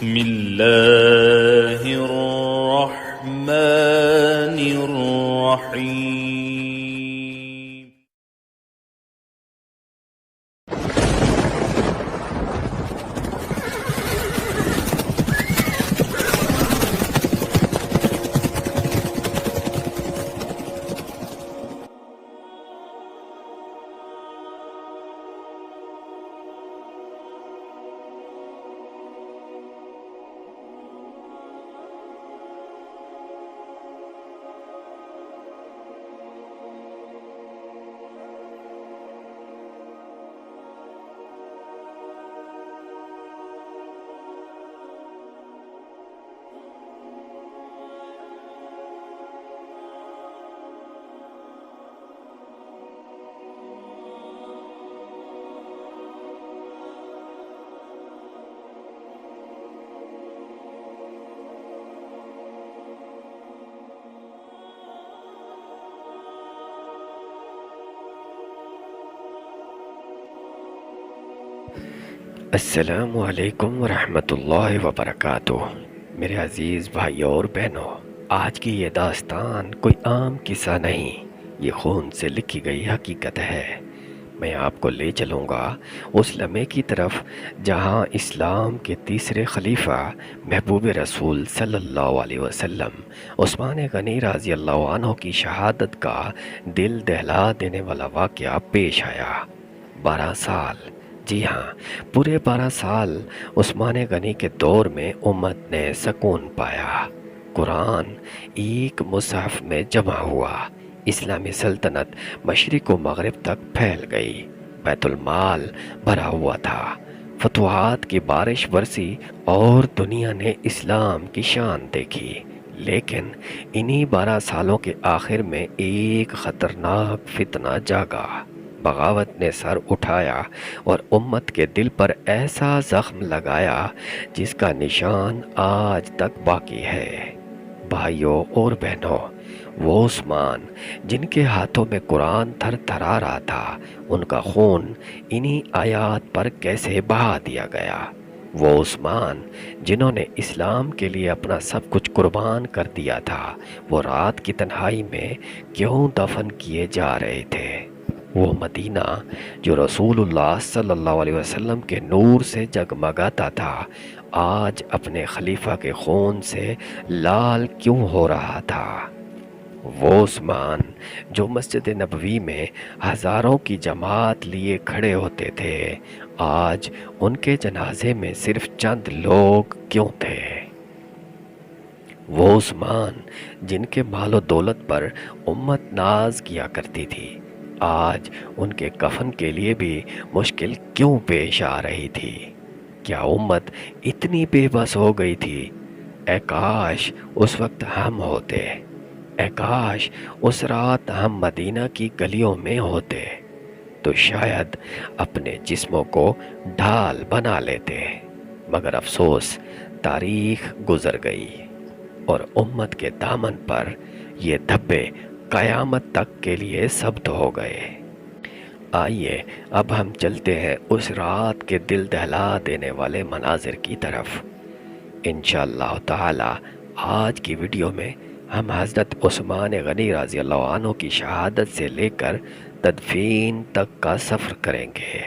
بسم الله الرحمن الرحيم. السلام علیکم ورحمۃ اللہ وبرکاتہ۔ میرے عزیز بھائیوں اور بہنوں، آج کی یہ داستان کوئی عام قصہ نہیں، یہ خون سے لکھی گئی حقیقت ہے۔ میں آپ کو لے چلوں گا اس لمحے کی طرف جہاں اسلام کے تیسرے خلیفہ محبوب رسول صلی اللہ علیہ وسلم عثمان غنی رضی اللہ عنہ کی شہادت کا دل دہلا دینے والا واقعہ پیش آیا۔ 12 سال، جی ہاں، پورے 12 سال عثمان غنی کے دور میں امت نے سکون پایا۔ قرآن ایک مصحف میں جمع ہوا، اسلامی سلطنت مشرق و مغرب تک پھیل گئی، بیت المال بھرا ہوا تھا، فتوحات کی بارش برسی اور دنیا نے اسلام کی شان دیکھی۔ لیکن انہی 12 سالوں کے آخر میں ایک خطرناک فتنہ جاگا۔ بغاوت نے سر اٹھایا اور امت کے دل پر ایسا زخم لگایا جس کا نشان آج تک باقی ہے۔ بھائیوں اور بہنوں، وہ عثمان جن کے ہاتھوں میں قرآن تھر تھرا رہا تھا، ان کا خون انہی آیات پر کیسے بہا دیا گیا؟ وہ عثمان جنہوں نے اسلام کے لیے اپنا سب کچھ قربان کر دیا تھا، وہ رات کی تنہائی میں کیوں دفن کیے جا رہے تھے؟ وہ مدینہ جو رسول اللہ صلی اللہ علیہ وسلم کے نور سے جگمگاتا تھا، آج اپنے خلیفہ کے خون سے لال کیوں ہو رہا تھا؟ وہ عثمان جو مسجد نبوی میں ہزاروں کی جماعت لیے کھڑے ہوتے تھے، آج ان کے جنازے میں صرف چند لوگ کیوں تھے؟ وہ عثمان جن کے مال و دولت پر امت ناز کیا کرتی تھی، آج ان کے کفن کے لیے بھی مشکل کیوں پیش آ رہی تھی؟ کیا امت اتنی بے بس ہو گئی تھی؟ اے کاش اس وقت ہم ہوتے، اے کاش اس رات ہم مدینہ کی گلیوں میں ہوتے، تو شاید اپنے جسموں کو ڈھال بنا لیتے۔ مگر افسوس، تاریخ گزر گئی اور امت کے دامن پر یہ دھبے قیامت تک کے لیے ثبت ہو گئے۔ آئیے اب ہم چلتے ہیں اس رات کے دل دہلا دینے والے مناظر کی طرف۔ انشاءاللہ تعالی آج کی ویڈیو میں ہم حضرت عثمان غنی رضی اللہ عنہ کی شہادت سے لے کر تدفین تک کا سفر کریں گے۔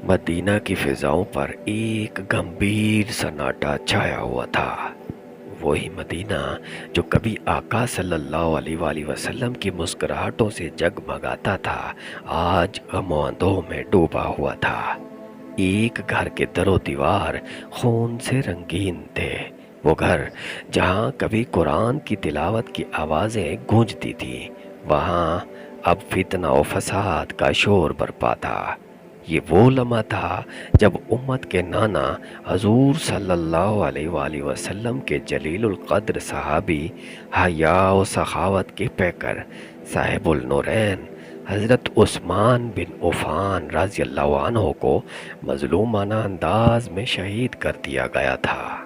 مدینہ کی فضاؤں پر ایک گمبھیر سناٹا چھایا ہوا تھا۔ وہی مدینہ جو کبھی آقا صلی اللہ علیہ وآلہ وسلم کی مسکراہٹوں سے جگمگاتا تھا، آج غم و اندوہ میں ڈوبا ہوا تھا۔ ایک گھر کے در و دیوار خون سے رنگین تھے، وہ گھر جہاں کبھی قرآن کی تلاوت کی آوازیں گونجتی تھیں، وہاں اب فتنہ و فساد کا شور برپا تھا۔ یہ وہ لمحہ تھا جب امت کے نانا حضور صلی اللہ علیہ وآلہ وسلم کے جلیل القدر صحابی حیا و سخاوت کے پیکر صاحب النورین حضرت عثمان بن عفان رضی اللہ عنہ کو مظلومانہ انداز میں شہید کر دیا گیا تھا۔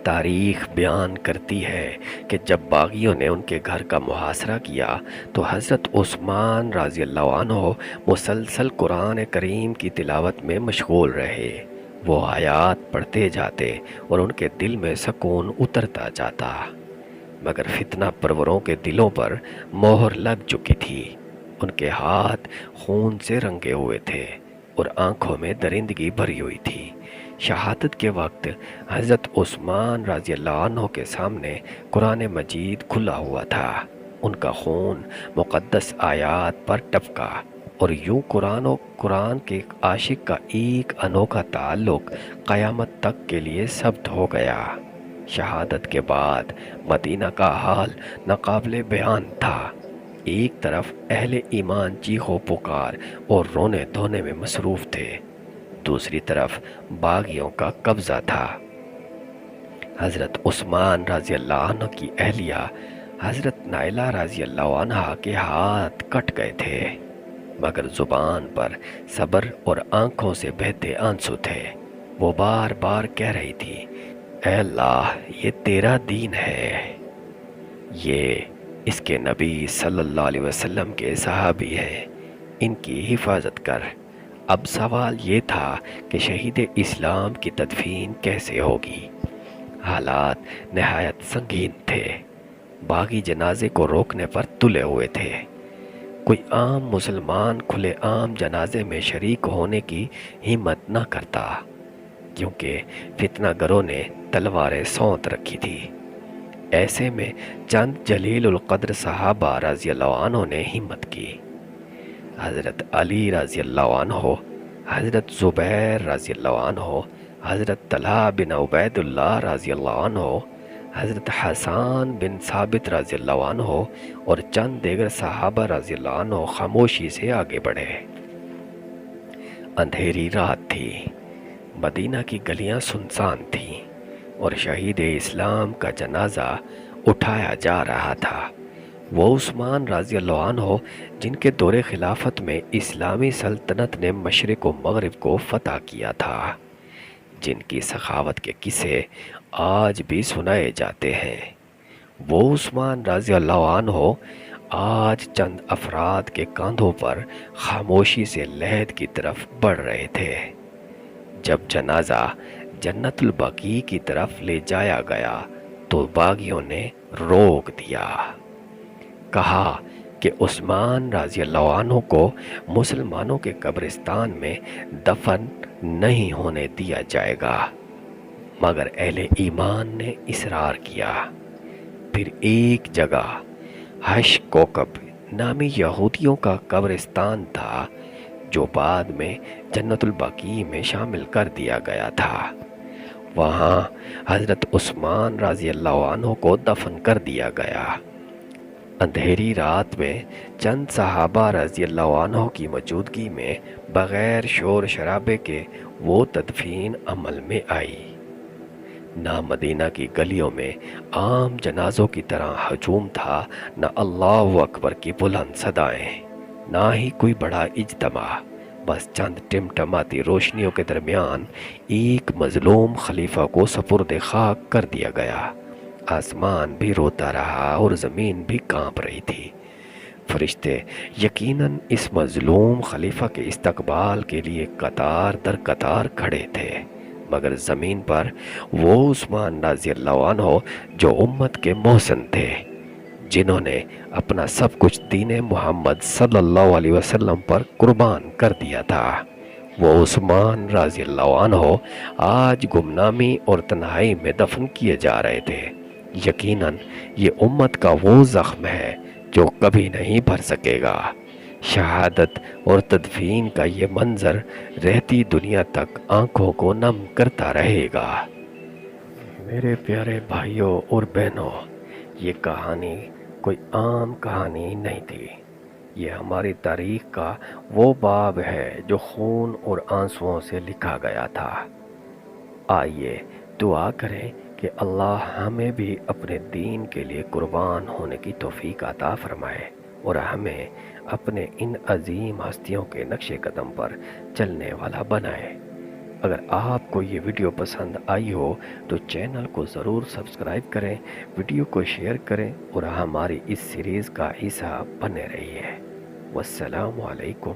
تاریخ بیان کرتی ہے کہ جب باغیوں نے ان کے گھر کا محاصرہ کیا تو حضرت عثمان رضی اللہ عنہ مسلسل قرآن کریم کی تلاوت میں مشغول رہے۔ وہ آیات پڑھتے جاتے اور ان کے دل میں سکون اترتا جاتا، مگر فتنہ پروروں کے دلوں پر مہر لگ چکی تھی۔ ان کے ہاتھ خون سے رنگے ہوئے تھے اور آنکھوں میں درندگی بھری ہوئی تھی۔ شہادت کے وقت حضرت عثمان رضی اللہ عنہ کے سامنے قرآن مجید کھلا ہوا تھا۔ ان کا خون مقدس آیات پر ٹپکا اور یوں قرآن کے عاشق کا ایک انوکھا تعلق قیامت تک کے لیے ثبت ہو گیا۔ شہادت کے بعد مدینہ کا حال ناقابل بیان تھا۔ ایک طرف اہل ایمان چیخ و پکار اور رونے دھونے میں مصروف تھے، دوسری طرف باغیوں کا قبضہ تھا۔ حضرت عثمان رضی اللہ عنہ کی اہلیہ حضرت نائلہ رضی اللہ عنہ کے ہاتھ کٹ گئے تھے، مگر زبان پر صبر اور آنکھوں سے بہتے آنسو تھے۔ وہ بار بار کہہ رہی تھی، اے اللہ، یہ تیرا دین ہے، یہ اس کے نبی صلی اللہ علیہ وسلم کے صحابی ہیں، ان کی حفاظت کر۔ اب سوال یہ تھا کہ شہید اسلام کی تدفین کیسے ہوگی۔ حالات نہایت سنگین تھے۔ باغی جنازے کو روکنے پر تلے ہوئے تھے۔ کوئی عام مسلمان کھلے عام جنازے میں شریک ہونے کی ہمت نہ کرتا، کیونکہ فتنہ گروں نے تلواریں سونت رکھی تھی۔ ایسے میں چند جلیل القدر صحابہ رضی اللہ عنہ نے ہمت کی۔ حضرت علی رضی اللہ عنہ، حضرت زبیر رضی اللہ عنہ، حضرت طلحہ بن عبید اللہ رضی اللہ عنہ، حضرت حسان بن ثابت رضی اللہ عنہ اور چند دیگر صحابہ رضی اللہ عنہ خاموشی سے آگے بڑھے۔ اندھیری رات تھی، مدینہ کی گلیاں سنسان تھیں اور شہید اسلام کا جنازہ اٹھایا جا رہا تھا۔ وہ عثمان رضی اللہ عنہ جن کے دور خلافت میں اسلامی سلطنت نے مشرق و مغرب کو فتح کیا تھا، جن کی سخاوت کے قصے آج بھی سنائے جاتے ہیں، وہ عثمان رضی اللہ عنہ آج چند افراد کے کاندھوں پر خاموشی سے لحد کی طرف بڑھ رہے تھے۔ جب جنازہ جنت البقیع کی طرف لے جایا گیا تو باغیوں نے روک دیا۔ کہا کہ عثمان رضی اللہ عنہ کو مسلمانوں کے قبرستان میں دفن نہیں ہونے دیا جائے گا، مگر اہل ایمان نے اصرار کیا۔ پھر ایک جگہ حش کوکب نامی یہودیوں کا قبرستان تھا، جو بعد میں جنت البقیع میں شامل کر دیا گیا تھا۔ وہاں حضرت عثمان رضی اللہ عنہ کو دفن کر دیا گیا۔ اندھیری رات میں چند صحابہ رضی اللہ عنہ کی موجودگی میں بغیر شور شرابے کے وہ تدفین عمل میں آئی۔ نہ مدینہ کی گلیوں میں عام جنازوں کی طرح ہجوم تھا، نہ اللہ اکبر کی بلند صدائیں، نہ ہی کوئی بڑا اجتماع۔ بس چند ٹمٹماتی روشنیوں کے درمیان ایک مظلوم خلیفہ کو سپرد خاک کر دیا گیا۔ آسمان بھی روتا رہا اور زمین بھی کانپ رہی تھی۔ فرشتے یقیناً اس مظلوم خلیفہ کے استقبال کے لیے قطار در قطار کھڑے تھے، مگر زمین پر وہ عثمان رضی اللہ عنہ جو امت کے محسن تھے، جنہوں نے اپنا سب کچھ دین محمد صلی اللہ علیہ وسلم پر قربان کر دیا تھا، وہ عثمان رضی اللہ عنہ آج گمنامی اور تنہائی میں دفن کیے جا رہے تھے۔ یقیناً یہ امت کا وہ زخم ہے جو کبھی نہیں بھر سکے گا۔ شہادت اور تدفین کا یہ منظر رہتی دنیا تک آنکھوں کو نم کرتا رہے گا۔ میرے پیارے بھائیوں اور بہنوں، یہ کہانی کوئی عام کہانی نہیں تھی۔ یہ ہماری تاریخ کا وہ باب ہے جو خون اور آنسوؤں سے لکھا گیا تھا۔ آئیے دعا کریں کہ اللہ ہمیں بھی اپنے دین کے لیے قربان ہونے کی توفیق عطا فرمائے اور ہمیں اپنے ان عظیم ہستیوں کے نقش قدم پر چلنے والا بنائے۔ اگر آپ کو یہ ویڈیو پسند آئی ہو تو چینل کو ضرور سبسکرائب کریں، ویڈیو کو شیئر کریں اور ہماری اس سیریز کا حصہ بنے رہیے۔ والسلام علیکم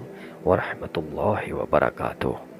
ورحمۃ اللہ وبرکاتہ۔